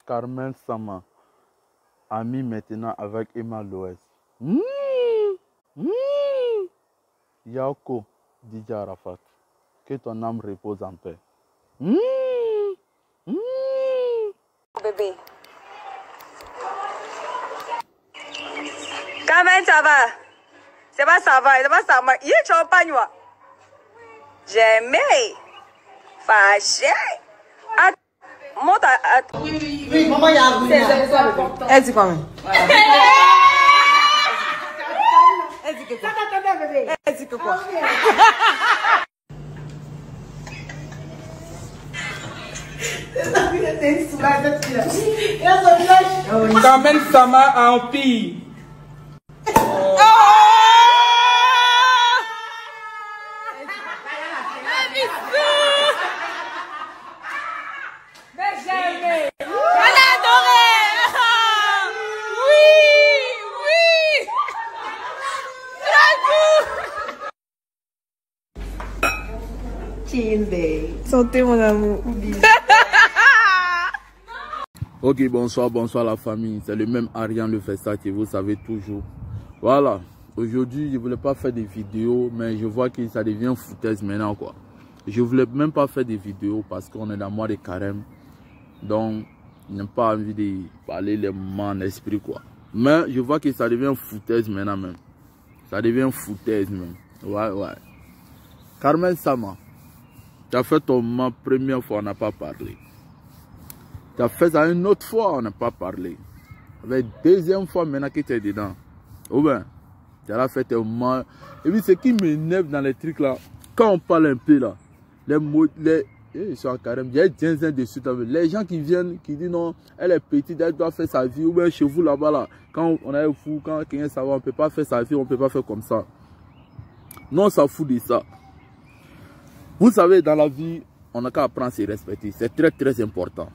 Carmen Sama, ami maintenant avec Emma Loès. Yako, DJ Arafat, que ton âme repose en paix. Bébé. Comment ça va? C'est pas ça va, c'est pas ça va. Il est champagne, moi. J'aimais. Fâché. Monte à... Oui, maman, il y a C'est important. Elle dit quoi? Elle dit que quoi? Elle dit que quoi? Carmen Sama Empire. Santé mon amour. Ok, bonsoir la famille. C'est le même Ariane le Festa que vous savez toujours. Voilà. Aujourd'hui, je ne voulais pas faire des vidéos, mais je vois que ça devient foutaise maintenant, quoi. Je ne voulais même pas faire des vidéos parce qu'on est dans le mois de carême. Donc, je n'ai pas envie de parler les moments en esprit, quoi. Mais je vois que ça devient foutaise maintenant même. Ça devient foutaise même. Ouais. Carmen Sama, tu as fait ton moment première fois, on n'a pas parlé. Tu as fait ça une autre fois, on n'a pas parlé. La deuxième fois maintenant que tu es dedans. Ou bien, tu as fait tes moments. Et puis ce qui m'énerve dans les trucs là, quand on parle un peu là, les mots, ils sont en carême, il y a des dessus. Les gens qui viennent, qui disent non, elle est petite, elle doit faire sa vie. Ou bien chez vous là-bas là, quand on est fou, quand quelqu'un ça va, on ne peut pas faire sa vie, on ne peut pas faire comme ça. Non, on s'en fout de ça. Vous savez, dans la vie, on n'a qu'à apprendre à se respecter. C'est très très important.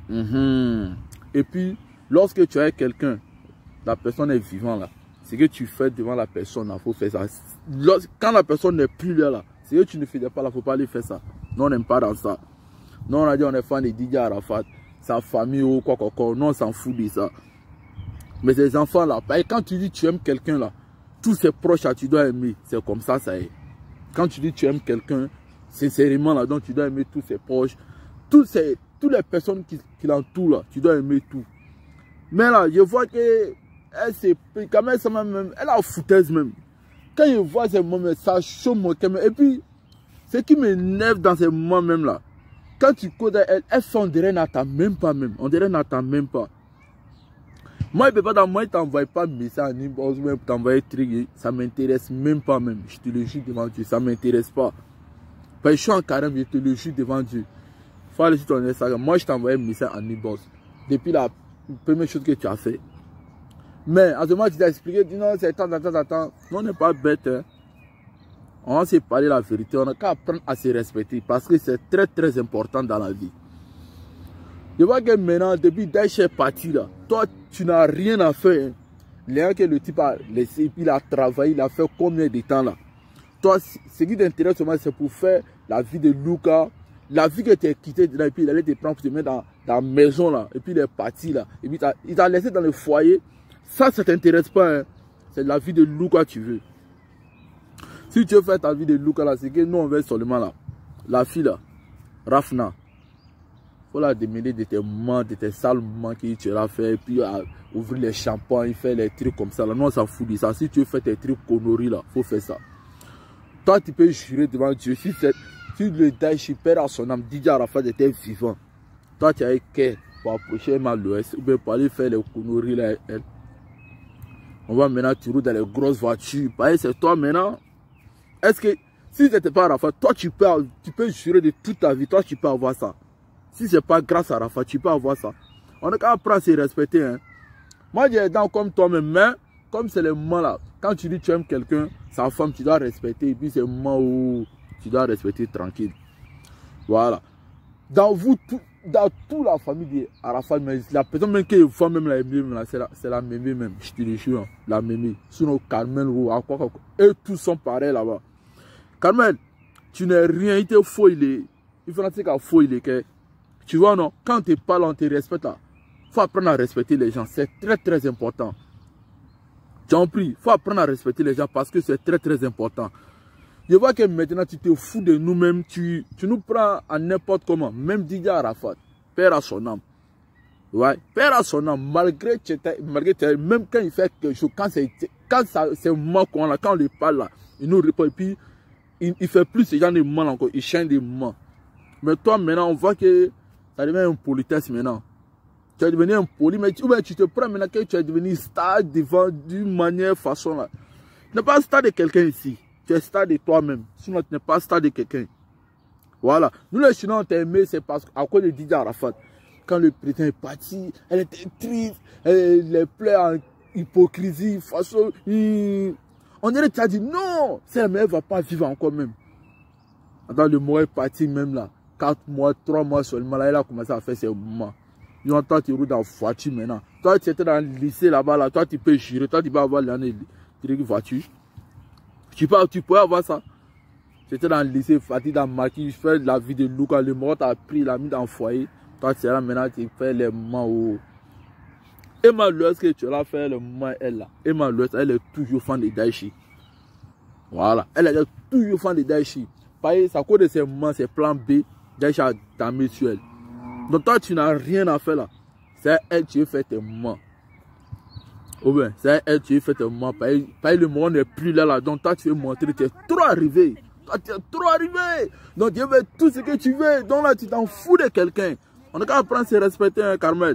Et puis, lorsque tu as quelqu'un, la personne est vivante là, ce que tu fais devant la personne, il faut faire ça. Quand la personne n'est plus là, ce que tu ne faisais pas là, il ne faut pas aller faire ça. Non, on n'aime pas dans ça. Non, on a dit on est fan de DJ Arafat, sa famille ou quoi. Non, on s'en fout de ça. Mais ces enfants là, quand tu dis tu aimes quelqu'un là, tous ses proches là, tu dois aimer. C'est comme ça, ça est. Quand tu dis tu aimes quelqu'un, sincèrement là, donc tu dois aimer tous ses proches, toutes les personnes qui l'entourent là, tu dois aimer tout. Mais là, je vois que elle s'est pris, quand même, elle a foutaise même. Quand je vois ces moments, ça chauffe mon cœur. Et puis, ce qui m'énerve dans ces moments même là, quand tu codes elle fait on dirait n'attend même pas même. On dirait n'attend même pas. Moi, je peux pas, moi, je t'envoie pas de message en inbox, même pour t'envoyer un truc, ça m'intéresse même pas même. Je te le jure devant Dieu, ça m'intéresse pas. Parce que je suis en carême, je te le jure devant Dieu. Faut aller sur ton Instagram. Moi, je t'envoie un message en inbox. Depuis la première chose que tu as fait. Mais à ce moment, tu t'as expliqué, tu dis non, c'est attends. Non, on n'est pas bête. Hein. On va se parler la vérité. On n'a qu'à apprendre à se respecter. Parce que c'est très très important dans la vie. Je vois que maintenant, depuis Daesh est parti là, toi, tu n'as rien à faire. Hein. Léon que le type a laissé, puis il a travaillé, il a fait combien de temps là? Toi, ce qui t'intéresse seulement, c'est pour faire la vie de Lucas. La vie que tu as quittée, et puis il allait te prendre pour te mettre dans la maison là, et puis il est parti là, et puis il t'a laissé dans le foyer. Ça ne t'intéresse pas, hein. C'est la vie de Lucas que tu veux. Si tu veux faire ta vie de Lucas là, c'est que nous on veut seulement là, la fille là, Rafna. Il faut la demander de tes mains, de tes sales mains que tu as fait, et puis ouvrir les champagnes, faire les trucs comme ça là. Non, on s'en fout de ça. Si tu veux faire tes trucs conneries là, il faut faire ça. Toi, tu peux jurer devant Dieu. Si le Daesh perd à son âme, DJ Arafat était vivant. Toi, tu as un cœur pour approcher Emma Loès ou bien pour aller faire les conneries là. On va maintenant, tu roules dans les grosses voitures. C'est toi maintenant. Est-ce que si ce n'était pas Arafat, toi, tu peux jurer de toute ta vie. Toi, tu peux avoir ça. Si ce n'est pas grâce à Arafat, tu peux avoir ça. On a qu'à apprendre à se respecter. Hein. Moi, j'ai dans comme toi-même, mais comme c'est le moment là. Quand tu dis que tu aimes quelqu'un, sa femme, tu dois respecter. Et puis c'est le moment où tu dois respecter tranquille. Voilà. Dans vous, dans toute la famille d'Arafat, la personne même qui est femme, même c'est la mémé même. Je te le jure, la mémé. Sinon, Carmen, et tous sont pareils là-bas. Carmen, tu n'es rien, il te faut, il faut qu'à faux, il est que Tu vois, non? Quand on te parle, on te respecte là. Il faut apprendre à respecter les gens. C'est très, très important. J'en prie, il faut apprendre à respecter les gens parce que c'est très, très important. Je vois que maintenant, tu te fous de nous-mêmes. Tu nous prends à n'importe comment. Même Didier Arafat, père à son âme. Ouais, père à son âme. Malgré même quand il fait quelque chose, quand c'est moi quand on lui parle là, il nous répond et puis il fait plus ce genre de mal encore. Il change de mal. Mais toi, maintenant, on voit que ça devient une politesse maintenant. Tu es devenu impoli, mais tu te prends maintenant que tu es devenu star devant d'une manière, façon là. Tu n'es pas star de quelqu'un ici. Tu es star de toi-même. Sinon, tu n'es pas star de quelqu'un. Voilà. Nous, les Chinois, on t'a aimé, c'est parce qu'à cause de Didier Arafat. Quand le président est parti, elle était triste, elle pleurait en hypocrisie, façon. On dirait que tu as dit non, cette mère ne va pas vivre encore même. Dans le mois est parti même là. 4 mois, 3 mois seulement, là, elle a commencé à faire ses mouvements. Toi, tu roules dans la voiture maintenant. Toi, tu étais dans le lycée là-bas, là. Toi, tu peux jurer. Toi, tu peux avoir l'année de voiture. Tu peux avoir ça. Tu étais dans le lycée, fatigué dans le maquis, tu fais la vie de Lucas. Le mort t'a pris, il l'a mis dans le foyer. Toi, tu es là maintenant, tu fais les moments où. Emma Louest, que tu as fait le moment, elle là. Emma Louest, elle est toujours fan de Daichi. Voilà. Elle est toujours fan de Daichi. À cause de ces moments, c'est plan B, Daichi a damé sur elle. Donc toi, tu n'as rien à faire là. C'est elle qui fait tes moments. Ou bien, c'est elle qui fait tes moments. Le moment n'est plus là, là. Donc toi, tu veux montrer que tu es trop arrivé. Toi, tu es trop arrivé. Donc Dieu veut tout ce que tu veux. Donc là, tu t'en fous de quelqu'un. On n'a qu'à apprendre à se respecter, hein, Carmel.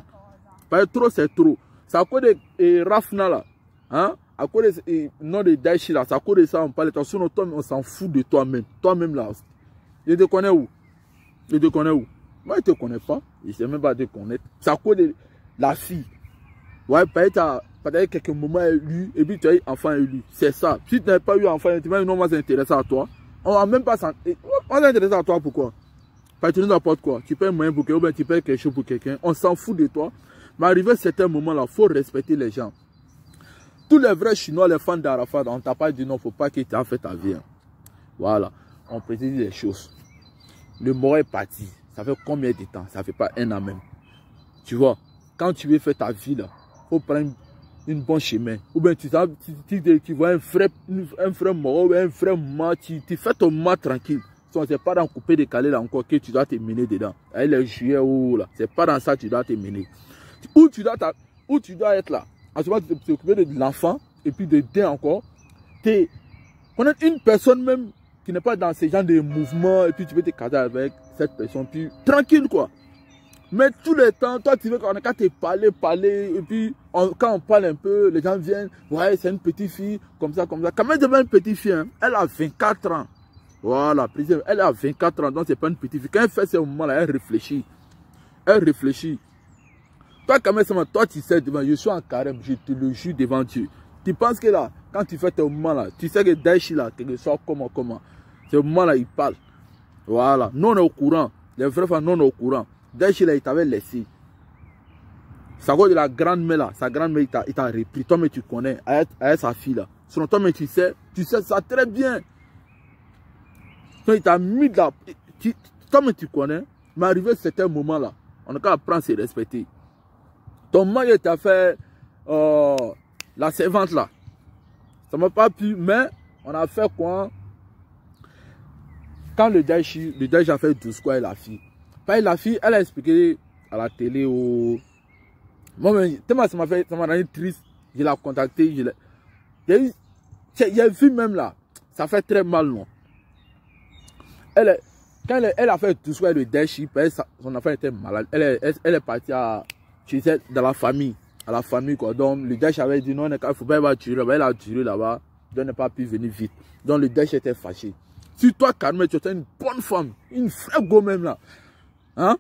Trop, c'est trop. C'est à cause de Rafna là. Hein? À cause de non de Daichi là. C'est à cause de ça, on parle. Attention, toi, on s'en fout de toi-même. Toi-même là. Je te connais où? Je te connais où? Moi, je ne te connais pas. Je ne sais même pas te connaître. C'est à cause de la fille. Ouais, peut-être quelques moments élu, et puis tu as eu enfant élu. C'est ça. Si tu n'as pas eu enfant, tu vas non, moi, s'intéresser à toi. On va même pas s'intéresser. On va s'intéresser à toi pourquoi? Parce que tu nous apportes quoi? Tu payes un moyen pour quelqu'un, ou bien tu payes quelque chose pour quelqu'un. On s'en fout de toi. Mais arrivé à certains moments là, il faut respecter les gens. Tous les vrais Chinois, les fans d'Arafat, on ne t'a pas dit non, il ne faut pas qu'il t'ait fait ta vie. Hein. Voilà. On précise les choses. Le mort est parti. Ça fait combien de temps? Ça ne fait pas 1 an même. Tu vois, quand tu veux faire ta vie, il faut prendre une bonne chemin. Ou bien tu vois un frère mort, un frère mort, tu fais ton mort tranquille. Ce n'est pas dans couper décalé là encore que tu dois te mener dedans. Avec les juillet ou là. Ce n'est pas dans ça que tu dois te mener. Où tu dois être là. En ce moment, tu t'occuper de l'enfant et puis de deux encore. Connaître une personne même qui n'est pas dans ce genre de mouvement et puis tu veux te caser avec cette personne, puis tranquille quoi. Mais tout le temps, toi tu veux qu'on a qu'à te parler, et puis quand on parle un peu, les gens viennent, ouais c'est une petite fille, comme ça. Quand même c'est pas une petite fille, hein, elle a 24 ans. Voilà, elle a 24 ans, donc c'est pas une petite fille. Quand elle fait ce moment-là, elle réfléchit. Elle réfléchit. Toi quand même, toi tu sais, je suis en carême, je te le jure devant Dieu. Tu penses que là, quand tu fais ton moment là, tu sais que Daichi là, quelque chose comment. Ce moment-là, il parle. Voilà. Non, on est au courant. Les vrais femmes, non, on est au courant. Daichi là, il t'avait laissé. Ça cause de la grande-mère là. Sa grand-mère, il t'a repris. Toi, mais tu connais. Avec sa fille là. Selon toi, mais tu sais ça très bien. Donc, il t'a mis de la. Toi, mais tu connais. Mais arrivé à certains moments là, on a qu'à apprendre à se respecter. Ton mari t'a fait la servante là. Ça m'a pas plu, mais on a fait quoi? Quand le Daichi a fait 12 quoi et la fille. La fille, elle a expliqué à la télé au. Moi, tellement ça m'a rendu triste. Je l'ai contacté. J'ai vu même là. Ça fait très mal, non? Quand elle a fait 12 quoi et le Daichi, son enfant était malade. Elle est partie tu sais, dans la famille. À la famille, quoi. Donc, le Daichi avait dit non, il ne faut pas avoir tué là-bas. Elle a tué là-bas. Donc, elle n'a pas pu venir vite. Donc, le Daichi était fâché. Si toi, Carmel, tu es une bonne femme, une vraie go même là. Hein?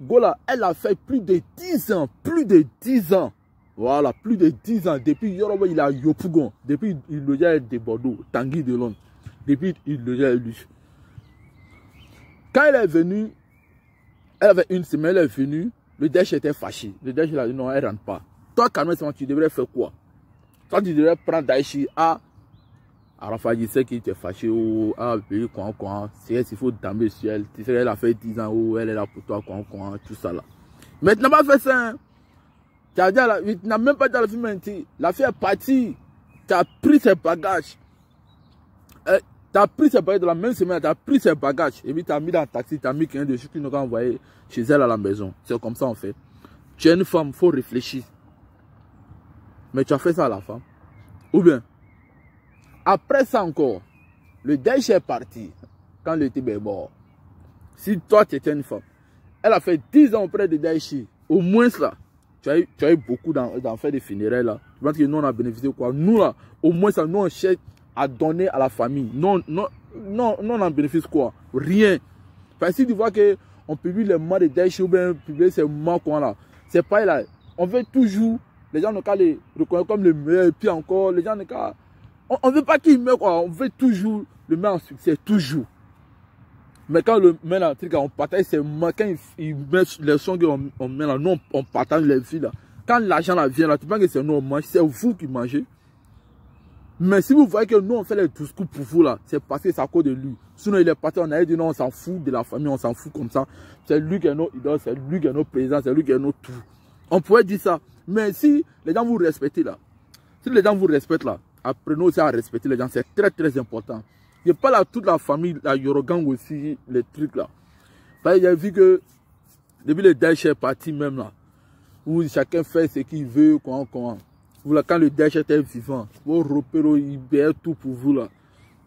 Go là, elle a fait plus de 10 ans. Plus de 10 ans. Voilà, plus de 10 ans. Depuis Yoruba, il a Yopougon. Depuis il le gère de Bordeaux, Tanguy de Londres. Depuis il le gère lui. Quand elle est venue, elle avait 1 semaine, elle est venue. Le Daichi était fâché. Le Daichi a dit non, elle ne rentre pas. Toi, Carmel, tu devrais faire quoi? Toi, tu devrais prendre Daichi à Arafat, il sait qu'il était fâché ou quoi. C'est il faut damer sur elle. Tu sais, elle a fait 10 ans ou elle est là pour toi, quoi, tout ça là. Mais tu n'as pas fait ça. Hein. Tu n'as même pas dit à la fille, la fille est partie. Tu as pris ses bagages. Tu as pris ses bagages de la même semaine, tu as pris ses bagages. Et puis tu as mis dans le taxi, tu as mis quelqu'un dessus qui nous a envoyé chez elle à la maison. C'est comme ça en fait. Tu es une femme, il faut réfléchir. Mais tu as fait ça à la femme. Ou bien, après ça encore, le Daesh est parti quand le type est mort. Si toi tu étais une femme, elle a fait 10 ans auprès de Daesh, au moins là, tu as eu beaucoup d'en faire des funérailles là. Je pense que nous on a bénéficié quoi. Nous là, au moins ça, nous on cherche à donner à la famille. Non, on en bénéficie quoi? Rien. Parce que si tu vois qu'on publie les morts de Daesh ou bien publier ces morts là, c'est pas là. On veut toujours, les gens ne pas les reconnaître comme le meilleur, et puis encore, les gens ne pas. On veut pas qu'il meure quoi. On veut toujours le mettre en succès, toujours. Mais quand le met là, on partage ses morts, quand il met les sons qu'on met là, nous on partage les vies là. Quand l'argent là vient là, tu penses que c'est nous on mange, c'est vous qui mangez. Mais si vous voyez que nous on fait les discours pour vous là, c'est parce que c'est à cause de lui. Sinon il est parti, on a dit non, on s'en fout de la famille, on s'en fout comme ça. C'est lui qui est notre idole, c'est lui qui est notre président, c'est lui qui est notre tout. On pourrait dire ça. Mais si les gens vous respectent là, si les gens vous respectent là, apprenez aussi à respecter les gens, c'est très très important. Il n'y a pas là toute la famille, la Yorogang aussi, les trucs là. Parce qu'il a vu que depuis le Daesh est parti même là, où chacun fait ce qu'il veut, comment. Vous là, quand le Daesh était vivant, vos repères, il payait tout pour vous là.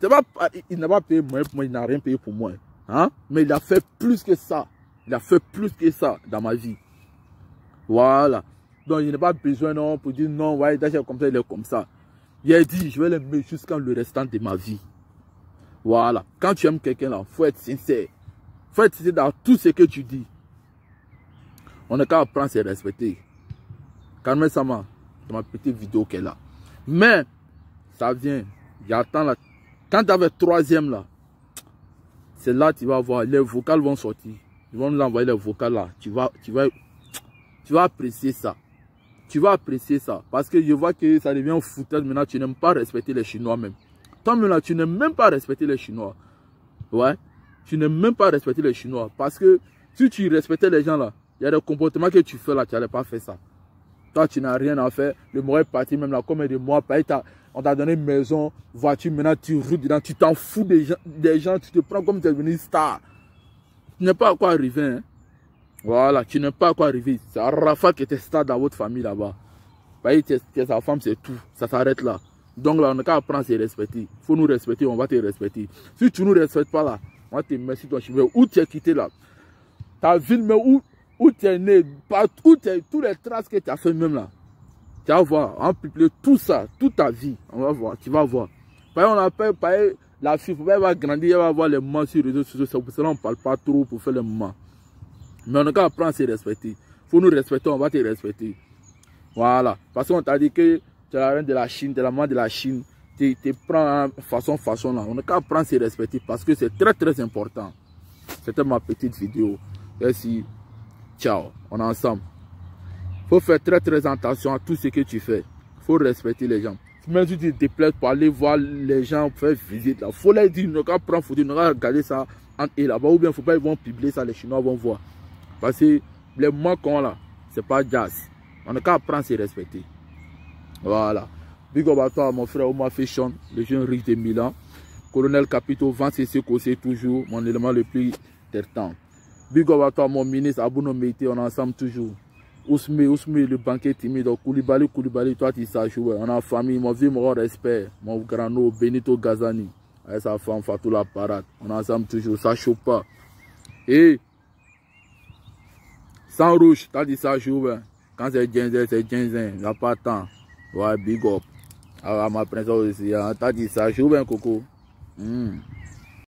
Pas, il n'a pas payé moi, il n'a rien payé pour moi. Hein? Mais il a fait plus que ça. Il a fait plus que ça dans ma vie. Voilà. Donc il n'a pas besoin non pour dire non, ouais, Daesh est comme ça, il est comme ça. Il a dit, je vais l'aimer jusqu'à le restant de ma vie. Voilà. Quand tu aimes quelqu'un là, il faut être sincère. Il faut être sincère dans tout ce que tu dis. On n'a qu'à apprendre à se respecter. Carmen Sama, c'est ma petite vidéo qu'elle a. Mais, ça vient. J'attends là. Quand tu avais troisième là, c'est là que tu vas voir. Les vocales vont sortir. Ils vont nous envoyer les vocales là. Tu vas apprécier ça. Tu vas apprécier ça. Parce que je vois que ça devient foutage. Maintenant, tu n'aimes pas respecter les Chinois même. Toi, là, tu n'aimes même pas respecter les Chinois. Ouais. Tu n'aimes même pas respecter les Chinois. Parce que si tu respectais les gens là, il y a des comportements que tu fais là, tu n'allais pas faire ça. Toi, tu n'as rien à faire. Le mois est parti, même là, combien de mois, on t'a donné une maison, voiture, maintenant tu roules dedans, tu t'en fous des gens, tu te prends comme tu es devenu star. Tu n'es pas à quoi arriver. Hein? Voilà, tu n'es pas à quoi arriver. C'est Arafat qui était star dans votre famille là-bas. Tu es sa femme, c'est tout. Ça s'arrête là. Donc là, on n'a qu'à apprendre à se respecter. Il faut nous respecter, on va te respecter. Si tu ne nous respectes pas là, on va te mettre sur ton chemin. Où tu es quitté là? Ta ville, mais où tu es né, tous les traces que tu as fait même là. Tu vas voir, on publie tout ça, toute ta vie. On va voir, tu vas voir. Par exemple, on appelle la fille, elle va grandir, elle va voir les moments sur les réseaux sociaux. C'est pour cela qu'on ne parle pas trop pour faire les moments. Mais on n'a qu'à apprendre à se respecter. Il faut nous respecter, on va te respecter. Voilà. Parce qu'on t'a dit que tu es la reine de la Chine, tu es la maman de la Chine. Tu te prends façon là. On n'a qu'à apprendre à se respecter parce que c'est très très important. C'était ma petite vidéo. Merci. Ciao. On est ensemble. Il faut faire très très attention à tout ce que tu fais. Il faut respecter les gens. Même si tu te déplaies pour aller voir les gens, faire visite là. Il faut leur dire, ne pas prendre photo, ne pas regarder ça entre eux là-bas. Ou bien il ne faut pas, ils vont publier ça, les Chinois vont voir. Parce que les mots qu'on a là, c'est pas jazz. On n'a qu'à apprendre à se respecter. Voilà. Big up à toi, mon frère Omar Féchon, le jeune riche de Milan. Colonel Capito, 26 c'est toujours mon élément le plus tertant. Big up à toi, mon ministre Abouno Meite, on est ensemble toujours. Ousme, le banquier timide, Koulibaly, toi tu sais jouer. On a famille, mon vieux, mon respect, mon grano, Benito Gazani, avec sa femme Fatou la parade. On est ensemble toujours, ça chauffe pas. Et, sans rouge, t'as dit ça jouer. Quand c'est Djenzen, il n'y a pas de temps. Ouais, big up. Alors, ma princesse aussi, t'as dit ça joue, coco.